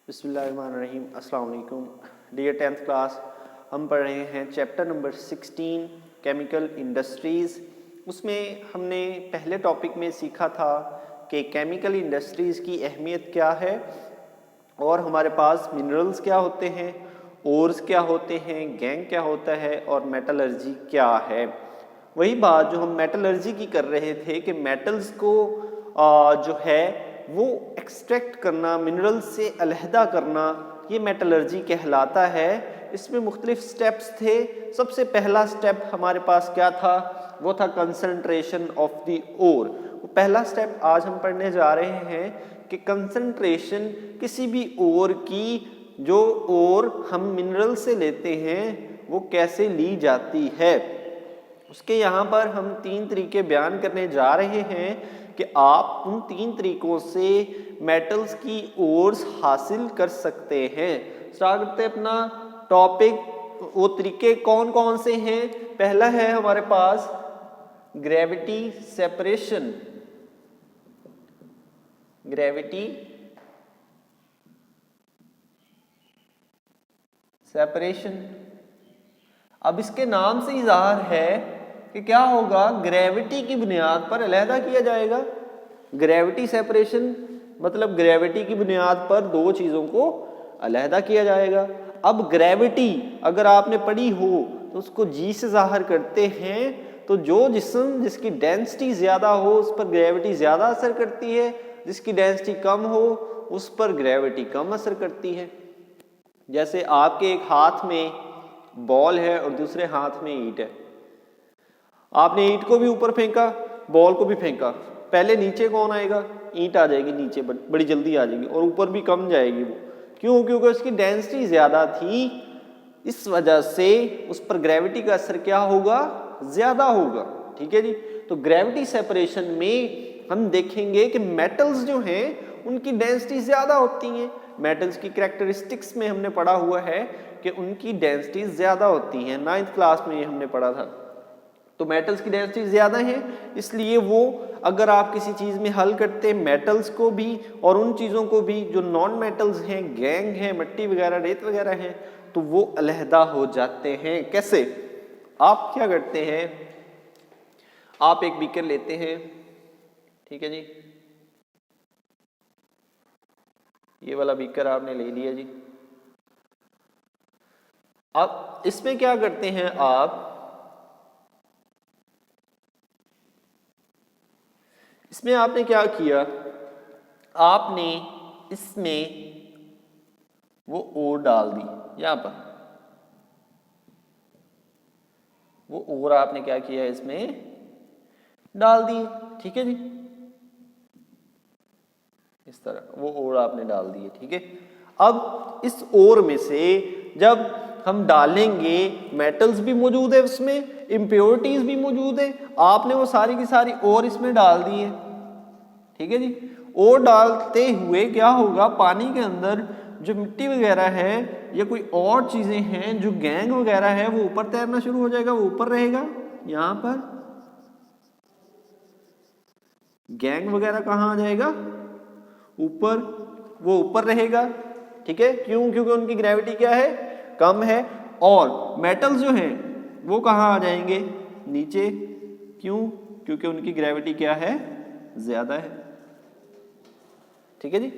बिस्मिल्लाहिर्रहमानिर्रहीम। अस्सलाम वालेकुम डियर 10th क्लास। हम पढ़ रहे हैं चैप्टर नंबर 16 केमिकल इंडस्ट्रीज़। उसमें हमने पहले टॉपिक में सीखा था कि केमिकल इंडस्ट्रीज़ की अहमियत क्या है और हमारे पास मिनरल्स क्या होते हैं, ओर्स क्या होते हैं, गैंग क्या होता है और मेटलर्जी क्या है। वही बात जो हम मेटलर्जी की कर रहे थे कि मेटल्स को जो है वो एक्सट्रैक्ट करना, मिनरल्स से अलहदा करना, ये मेटलर्जी कहलाता है। इसमें मुख्तलिफ स्टेप्स थे। सबसे पहला स्टेप हमारे पास क्या था, वो था कंसंट्रेशन ऑफ द ओर। वो पहला स्टेप आज हम पढ़ने जा रहे हैं कि कंसंट्रेशन किसी भी ओर की, जो ओर हम मिनरल से लेते हैं वो कैसे ली जाती है। उसके यहाँ पर हम 3 तरीके बयान करने जा रहे हैं कि आप उन 3 तरीकों से मेटल्स की ओर्स हासिल कर सकते हैं। स्टार्ट करते हैं अपना टॉपिक। वो तरीके कौन कौन से हैं। पहला है हमारे पास ग्रेविटी सेपरेशन। Gravity separation. अब इसके नाम से ही ज़ाहिर है कि क्या होगा, ग्रेविटी की बुनियाद पर अलहदा किया जाएगा। ग्रेविटी सेपरेशन मतलब ग्रेविटी की बुनियाद पर दो चीज़ों को अलहदा किया जाएगा। अब ग्रेविटी अगर आपने पढ़ी हो तो उसको जी से ज़ाहिर करते हैं। तो जो जिस्म जिसकी डेंसिटी ज़्यादा हो उस पर ग्रेविटी ज़्यादा असर करती है, जिसकी डेंसिटी कम हो उस पर ग्रेविटी कम असर करती है। जैसे आपके एक हाथ में बॉल है और दूसरे हाथ में ईंट है। आपने ईंट को भी ऊपर फेंका, बॉल को भी फेंका, पहले नीचे कौन आएगा, ईंट आ जाएगी नीचे, बड़ी जल्दी आ जाएगी और ऊपर भी कम जाएगी वो। क्यों? क्योंकि उसकी डेंसिटी ज़्यादा थी, इस वजह से उस पर ग्रेविटी का असर क्या होगा, ज़्यादा होगा। ठीक है जी। तो ग्रेविटी सेपरेशन में हम देखेंगे कि मेटल्स जो हैं उनकी डेंसिटी ज़्यादा होती हैं। मेटल्स की कैरेक्टरिस्टिक्स में हमने पढ़ा हुआ है कि उनकी डेंसिटी ज़्यादा होती हैं। 9th क्लास में ये हमने पढ़ा था। तो मेटल्स की डेंसिटी ज़्यादा है, इसलिए वो अगर आप किसी चीज़ में हल करते हैं मेटल्स को भी और उन चीज़ों को भी जो नॉन मेटल्स हैं, गैंग हैं, मिट्टी वगैरह, रेत वगैरह हैं, तो वो अलहदा हो जाते हैं। कैसे? आप क्या करते हैं, आप एक बीकर लेते हैं, ठीक है जी, ये वाला बीकर आपने ले लिया जी। अब इसमें क्या करते हैं आप, इसमें आपने क्या किया, आपने इसमें वो ओर डाल दी। यहां पर वो ओर आपने क्या किया, इसमें डाल दी। ठीक है जी, इस तरह वो ओर आपने डाल दिए। ठीक है। अब इस ओर में से जब हम डालेंगे, मेटल्स भी मौजूद है उसमें, इम्प्योरिटीज भी मौजूद है, आपने वो सारी की सारी ओर इसमें डाल दी है। ठीक है जी। ओर डालते हुए क्या होगा, पानी के अंदर जो मिट्टी वगैरह है या कोई और चीजें हैं, जो गैंग वगैरह है, वो ऊपर तैरना शुरू हो जाएगा, वो ऊपर रहेगा। यहां पर गैंग वगैरह कहाँ आ जाएगा, ऊपर, वो ऊपर रहेगा। ठीक है। क्यों? क्योंकि उनकी ग्रेविटी क्या है, कम है। और मेटल्स जो हैं वो कहाँ आ जाएंगे, नीचे। क्यों? क्योंकि उनकी ग्रेविटी क्या है, ज्यादा है। ठीक है जी।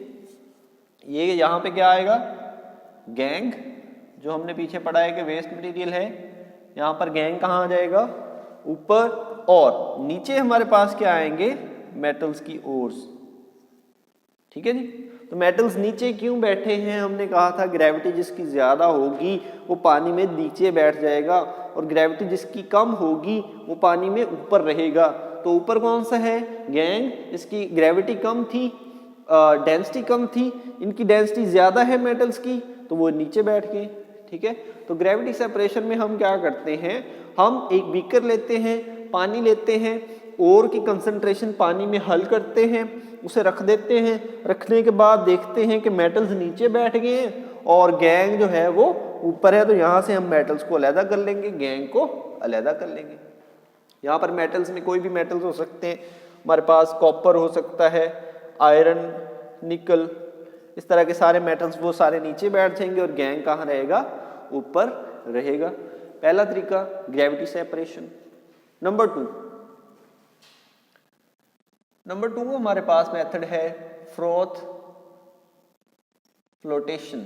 ये यहाँ पे क्या आएगा, गैंग, जो हमने पीछे पढ़ा है कि वेस्ट मटेरियल है, यहाँ पर गैंग कहाँ आ जाएगा, ऊपर। और नीचे हमारे पास क्या आएंगे, मेटल्स की ओर्स। ठीक है जी। तो मेटल्स नीचे क्यों बैठे हैं, हमने कहा था ग्रेविटी जिसकी ज्यादा होगी वो पानी में नीचे बैठ जाएगा और ग्रेविटी जिसकी कम होगी वो पानी में ऊपर रहेगा। तो ऊपर कौन सा है, गैंग, इसकी ग्रेविटी कम थी, डेंसिटी कम थी, इनकी डेंसिटी ज्यादा है मेटल्स की, तो वो नीचे बैठ गए। ठीक है। तो ग्रेविटी सेपरेशन में हम क्या करते हैं, हम एक बीकर लेते हैं, पानी लेते हैं, ओर की कंसंट्रेशन पानी में हल करते हैं, उसे रख देते हैं। रखने के बाद देखते हैं कि मेटल्स नीचे बैठ गए हैं और गैंग जो है वो ऊपर है। तो यहाँ से हम मेटल्स को अलहदा कर लेंगे, गैंग को अलहदा कर लेंगे। यहाँ पर मेटल्स में कोई भी मेटल्स हो सकते हैं, हमारे पास कॉपर हो सकता है, आयरन, निकल, इस तरह के सारे मेटल्स वो सारे नीचे बैठ जाएंगे और गैंग कहाँ रहेगा, ऊपर रहेगा। पहला तरीका ग्रेविटी सेपरेशन। नंबर टू हमारे पास मेथड है froth flotation.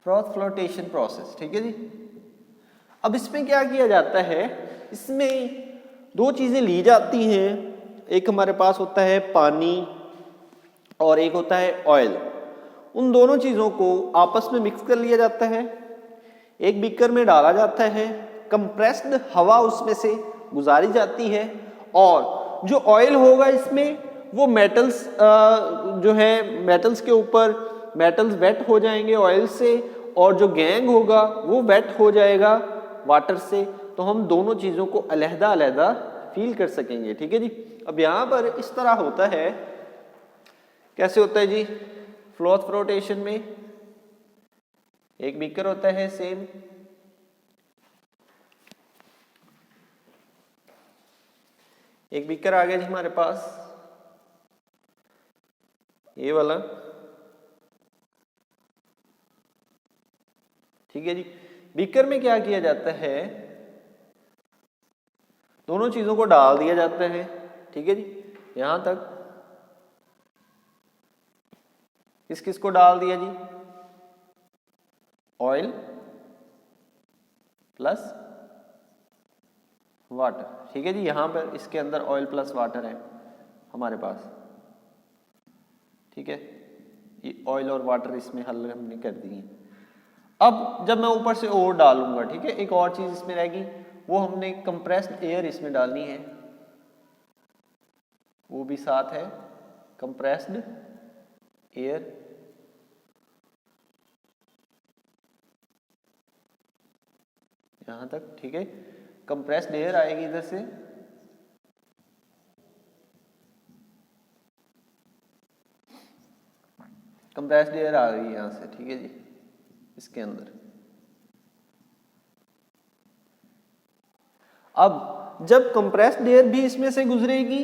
Froth flotation process, ठीक है जी। अब इसमें क्या किया जाता है, इसमें दो चीजें ली जाती हैं, एक हमारे पास होता है पानी और एक होता है ऑयल। उन दोनों चीजों को आपस में मिक्स कर लिया जाता है, एक बीकर में डाला जाता है, कंप्रेस्ड हवा उसमें से गुजारी जाती है और जो ऑयल होगा इसमें वो मेटल्स जो है मेटल्स के ऊपर मेटल्स वेट हो जाएंगे ऑयल से और जो गैंग होगा वो वेट हो जाएगा वाटर से। तो हम दोनों चीजों को अलहदा अलहदा फील कर सकेंगे, ठीक है जी। अब यहां पर इस तरह होता है, कैसे होता है जी, फ्रॉथ फ्लोटेशन में एक बीकर होता है सेम, एक बीकर आ गया जी हमारे पास ये वाला, ठीक है जी। बीकर में क्या किया जाता है, दोनों चीजों को डाल दिया जाता है, ठीक है जी। यहां तक किस किस को डाल दिया जी, ऑयल प्लस वाटर, ठीक है जी। यहां पर इसके अंदर ऑयल प्लस वाटर है हमारे पास, ठीक है। ये ऑयल और वाटर इसमें हल हमने कर दिए। अब जब मैं ऊपर से और डालूंगा, ठीक है, एक और चीज इसमें रहेगी, वो हमने कंप्रेस्ड एयर इसमें डालनी है, वो भी साथ है कंप्रेस्ड एयर। यहां तक, ठीक है। कंप्रेस्ड एयर आएगी इधर से, कंप्रेस्ड एयर आ गई यहां से, ठीक है जी, इसके अंदर। अब जब कंप्रेस्ड एयर भी इसमें से गुजरेगी,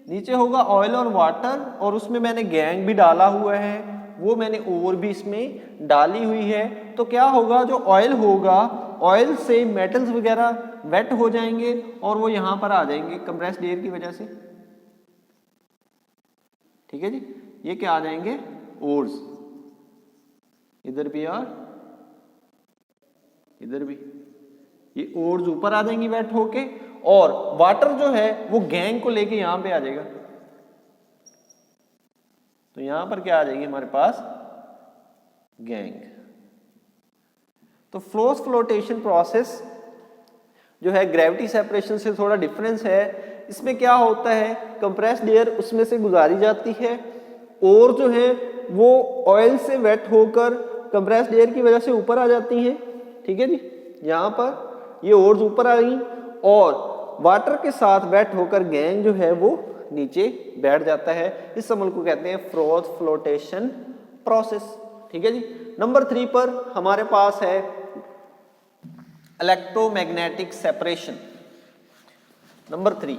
नीचे होगा ऑयल और वाटर और उसमें मैंने गैंग भी डाला हुआ है, वो मैंने और भी इसमें डाली हुई है। तो क्या होगा, जो ऑयल होगा ऑयल से मेटल्स वगैरह वेट हो जाएंगे और वो यहां पर आ जाएंगे कंप्रेस्ड एयर की वजह से, ठीक है जी। ये क्या आ जाएंगे, ओर्स, इधर भी और इधर भी, ये ओर्स ऊपर आ जाएंगी वेट होके और वाटर जो है वो गैंग को लेके यहां पे आ जाएगा। तो यहां पर क्या आ जाएगी हमारे पास, गैंग। तो फ्लोस फ्लोटेशन प्रोसेस जो है ग्रेविटी सेपरेशन से थोड़ा डिफरेंस है। इसमें क्या होता है, कंप्रेस्ड एयर उसमें से गुजारी जाती है और जो है वो ऑयल से वेट होकर कंप्रेस्ड एयर की वजह से ऊपर आ जाती है, ठीक है जी। यहां पर ये ओर्स ऊपर आ गई और वाटर के साथ वेट होकर गैंग जो है वो नीचे बैठ जाता है। इस अमल को कहते हैं फ्रोथ फ्लोटेशन प्रोसेस, ठीक है जी। नंबर 3 पर हमारे पास है electromagnetic separation. Number 3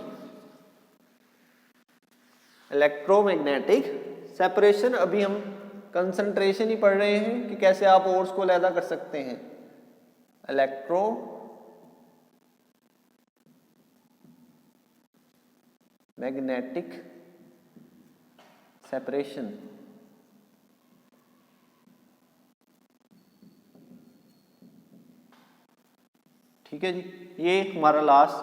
electromagnetic separation. अभी हम कंसंट्रेशन ही पढ़ रहे हैं कि कैसे आप ओर्स को अलग कर सकते हैं। इलेक्ट्रो मैग्नेटिक सेपरेशन, ठीक है जी। ये हमारा लास्ट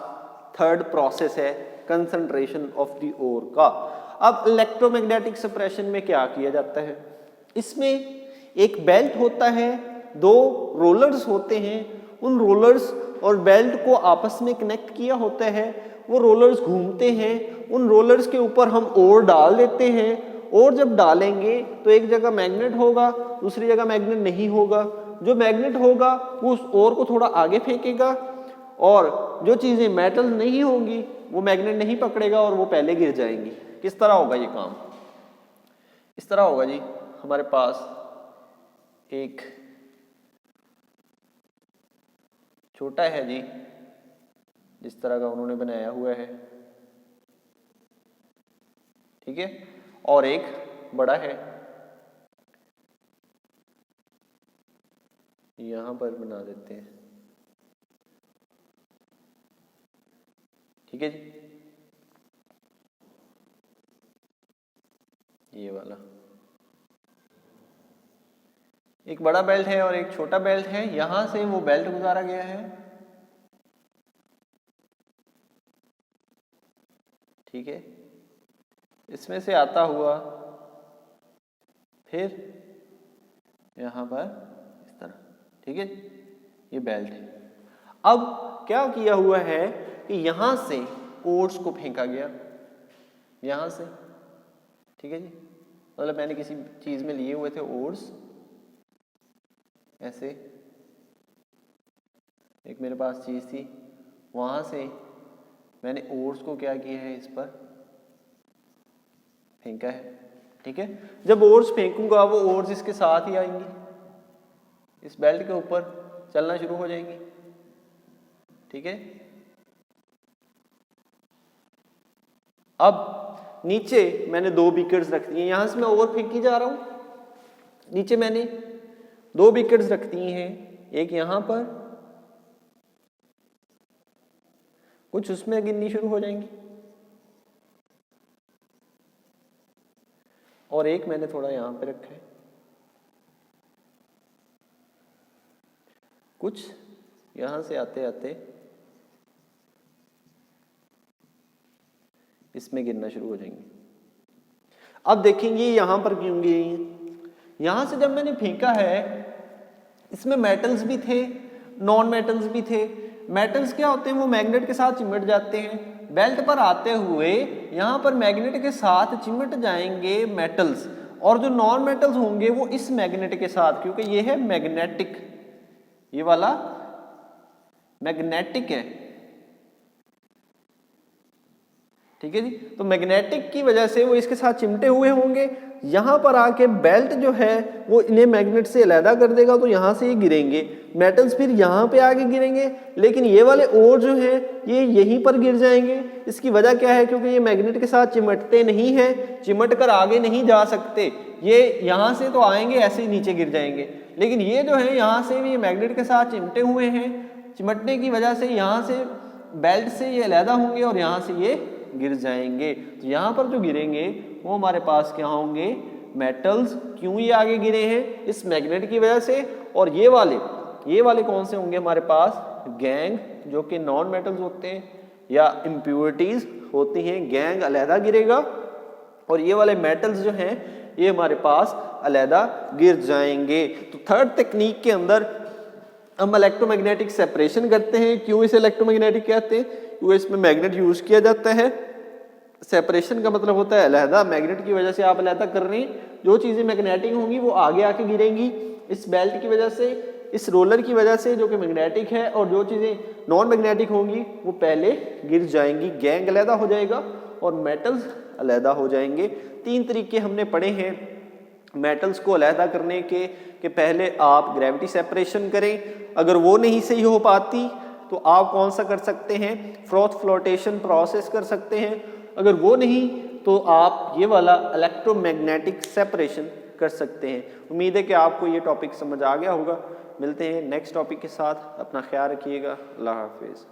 थर्ड प्रोसेस है कंसंट्रेशन ऑफ द ओर का। अब इलेक्ट्रोमैग्नेटिक सेपरेशन में क्या किया जाता है, इसमें एक बेल्ट होता है, दो रोलर्स होते हैं, उन रोलर्स और बेल्ट को आपस में कनेक्ट किया होता है, वो रोलर्स घूमते हैं, उन रोलर्स के ऊपर हम ओर डाल देते हैं और जब डालेंगे तो एक जगह मैग्नेट होगा, दूसरी जगह मैग्नेट नहीं होगा। जो मैग्नेट होगा वो उस ओर को थोड़ा आगे फेंकेगा और जो चीजें मेटल नहीं होंगी वो मैग्नेट नहीं पकड़ेगा और वो पहले गिर जाएंगी। किस तरह होगा ये काम, इस तरह होगा जी। हमारे पास एक छोटा है जी, जिस तरह का उन्होंने बनाया हुआ है, ठीक है, और एक बड़ा है, यहां पर बना देते हैं, ठीक है जी, ये वाला एक बड़ा बेल्ट है और एक छोटा बेल्ट है, यहां से वो बेल्ट गुजारा गया है, ठीक है, इसमें से आता हुआ फिर यहां पर इस तरह, ठीक है, ये बेल्ट है। अब क्या किया हुआ है कि यहां से ओट्स को फेंका गया, यहां से, ठीक है जी, मतलब मैंने किसी चीज में लिए हुए थे ओट्स, ऐसे एक मेरे पास चीज थी, वहां से मैंने ओट्स को क्या किया है, इस पर फेंका है, ठीक है। जब ओट्स फेंकूंगा वो ओट्स इसके साथ ही आएंगी, इस बेल्ट के ऊपर चलना शुरू हो जाएंगी, ठीक है। अब नीचे मैंने 2 बीकर्स रख दिए, यहां से मैं ओवर फेंकी जा रहा हूं, नीचे मैंने 2 बीकर्स रख दिए हैं, एक यहां पर, कुछ उसमें गिरनी शुरू हो जाएंगी, और एक मैंने थोड़ा यहां पे रखा है, कुछ यहां से आते आते इसमें गिरना शुरू हो जाएंगे। अब देखेंगे यहां पर क्यों गिरी, यहां से जब मैंने फेंका है इसमें मेटल्स भी थे, नॉन मेटल्स भी थे। मेटल्स क्या होते हैं, वो मैग्नेट के साथ चिमट जाते हैं, बेल्ट पर आते हुए यहां पर मैग्नेट के साथ चिमट जाएंगे मेटल्स, और जो नॉन मेटल्स होंगे वो इस मैग्नेट के साथ, क्योंकि ये है मैग्नेटिक, ये वाला मैग्नेटिक है, ठीक है जी। तो मैग्नेटिक की वजह से वो इसके साथ चिमटे हुए होंगे, यहां पर आके बेल्ट जो है वो इन्हें मैग्नेट से अलहदा कर देगा, तो यहां से ये गिरेंगे, मेटल्स फिर यहां पे आके गिरेंगे, लेकिन ये वाले और जो है ये यहीं पर गिर जाएंगे। इसकी वजह क्या है, क्योंकि ये मैग्नेट के साथ चिमटते नहीं हैं, चिमट कर आगे नहीं जा सकते, ये यहां से तो आएंगे ऐसे ही नीचे गिर जाएंगे, लेकिन ये जो है यहाँ से भी मैग्नेट के साथ चिमटे हुए हैं, चिमटने की वजह से यहाँ से बेल्ट से ये अलहदा होंगे और यहाँ से ये गिर जाएंगे। तो यहाँ पर जो गिरेंगे वो हमारे पास क्या होंगे, मेटल्स। क्यों ये आगे गिरे हैं, इस मैग्नेट की वजह से। और ये वाले कौन से होंगे हमारे पास, गैंग, जो कि नॉन मेटल्स होते हैं या इम्प्योरिटीज होती हैं, गैंग अलहदा गिरेगा, और ये वाले मेटल्स जो हैं ये हमारे पास अलहदा गिर जाएंगे। तो थर्ड टेक्निक के अंदर हम इलेक्ट्रोमैग्नेटिक सेपरेशन करते हैं। क्यों इसे इलेक्ट्रोमैग्नेटिक कहते हैं, क्योंकि इसमें मैग्नेट यूज किया जाता है। सेपरेशन का मतलब होता है अलहदा, मैग्नेट की वजह से आप अलहदा कर रहे हैं, जो चीजें मैग्नेटिक होंगी वो आगे आके गिरेंगी इस बेल्ट की वजह से, इस रोलर की वजह से जो कि मैग्नेटिक है, और जो चीजें नॉन मैग्नेटिक होंगी वो पहले गिर जाएंगी, गैंग अलहदा हो जाएगा और मेटल्स अलहदा हो जाएंगे। 3 तरीके हमने पढ़े हैं मेटल्स को अलहदा करने के, कि पहले आप ग्रेविटी सेपरेशन करें, अगर वो नहीं सही हो पाती तो आप कौन सा कर सकते हैं, फ्रॉथ फ्लोटेशन प्रोसेस कर सकते हैं, अगर वो नहीं तो आप ये वाला इलेक्ट्रोमैग्नेटिक सेपरेशन कर सकते हैं। उम्मीद है कि आपको ये टॉपिक समझ आ गया होगा। मिलते हैं नेक्स्ट टॉपिक के साथ, अपना ख्याल रखिएगा, अल्लाह हाफिज़।